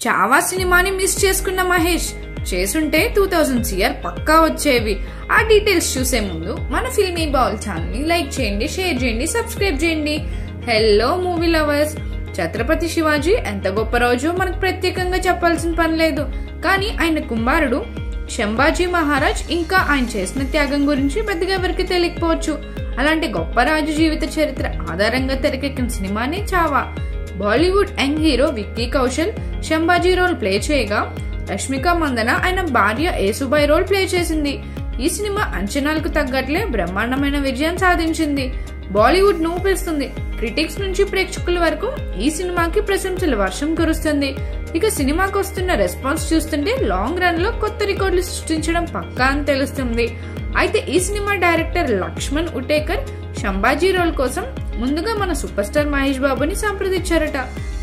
చావా సినిమాని మిస్ చేసుకున్న మహేష్ చేసుంటే 2000 CR పక్కా వచ్చేవి. ఆ డీటెయిల్స్ చూసే ముందు మన ఫిల్మీ బౌల్ ఛానల్ ని లైక్ చేయండి, షేర్ చేయండి, సబ్స్క్రైబ్ చేయండి. Hello movie lovers, Chhatrapati Shivaji ఎంత గొప్ప రోజు మనకు ప్రత్యేకంగా చెప్పాల్సిన పని లేదు. కానీ ఆయన కుమారుడు శంభాజీ మహారాజ్ ఇంకా ఆయన చేసిన త్యాగం గురించి పెద్దగా ఎవరికి తెలియకపోవచ్చు. అలాంటి గొప్ప రాజు జీవిత చరిత్ర ఆధారంగా తెరకెక్కిన సినిమానే Chhaava. Bollywood young hero Vicky Kaushal Sambhaji role play చేయగా, రష్మిక మందన ఆయన భార్య యేసుబాయ్ రోల్ ప్లే చేసింది. ఈ సినిమా అంచనాలకు తగ్గట్లే బ్రహ్మాండమైన విజయం సాధించింది. బాలీవుడ్ ను ఊపిస్తుంది. క్రిటిక్స్ నుంచి ప్రేక్షకుల వరకు ఈ సినిమాకి ప్రశంసల వర్షం కురుస్తుంది. ఇక సినిమాకి వస్తున్న రెస్పాన్స్ చూస్తుంటే లాంగ్ రన్ లో కొత్త రికార్డులు సృష్టించడం పక్కా అని తెలుస్తుంది. అయితే ఈ cinema director Laxman Utekar Sambhaji role కోసం ముందుగా మన సూపర్ స్టార్ మహేష్ బాబుని సంప్రదించారట.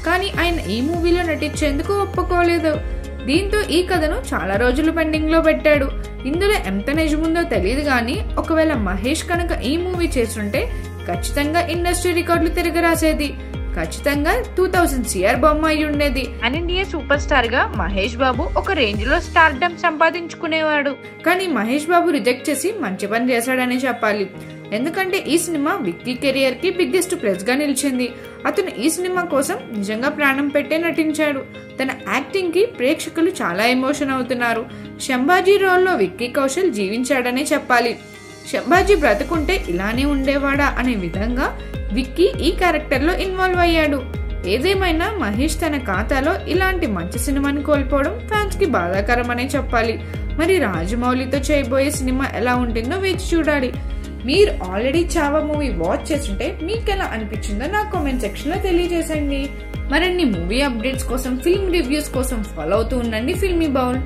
కానీ ఆయన ఈ మూవీలో నటించేందుకు ఒప్పుకోలేదు. దీంతో ఈ కథను చాలా రోజులు పెండింగ్ లో పెట్టాడు. ఇందులో ఎంత నిజముందో తెలియదు గానీ, ఒకవేళ మహేష్ కనుక ఈ మూవీ చేస్తుంటే ఖచ్చితంగా ఇండస్ట్రీ రికార్డులు తిరగరాసేది. ఖచ్చితంగా 2000 CR బొమ్మ అయి ఉండేది. అన్ ఇండియా సూపర్ స్టార్ గా మహేష్ బాబు ఒక రేంజ్ లో స్టార్డమ్ సంపాదించుకునేవాడు. కానీ మహేష్ బాబు రిజెక్ట్ చేసి మంచి పని చేశాడనే చెప్పాలి. ఎందుకంటే ఈ సినిమా విక్కీ కెరియర్ కి బిగ్గెస్ట్ ప్లస్ గా నిలిచింది. అతను ఈ సినిమా కోసం నిజంగా ప్రాణం పెట్టే నటించాడు. తన యాక్టింగ్ కి ప్రేక్షకులు చాలా ఎమోషన్ అవుతున్నారు. శంభాజీ రోల్లో విక్కీ కౌశల్ జీవించాడనే చెప్పాలి. శంభాజీ బ్రతుకుంటే ఇలానే ఉండేవాడా అనే విధంగా విక్కీ ఈ క్యారెక్టర్ లో ఇన్వాల్వ్ అయ్యాడు. ఏదేమైనా మహేష్ తన ఖాతాలో ఇలాంటి మంచి సినిమాని కోల్పోవడం ఫ్యాన్స్ కి బాధాకరమనే చెప్పాలి. మరి రాజమౌళితో చేయబోయే సినిమా ఎలా ఉంటుందో వేచి చూడాలి. మీరు ఆల్రెడీ చావా మూవీ వాచ్ చేస్తుంటే మీకు ఎలా అనిపించిందో నా కామెంట్ సెక్షన్ లో తెలియజేసండి. మరిన్ని మూవీ అప్డేట్స్ కోసం, ఫిల్మ్ రివ్యూస్ కోసం ఫాలో అవుతూ ఉండండి ఫిల్మీ బౌల్.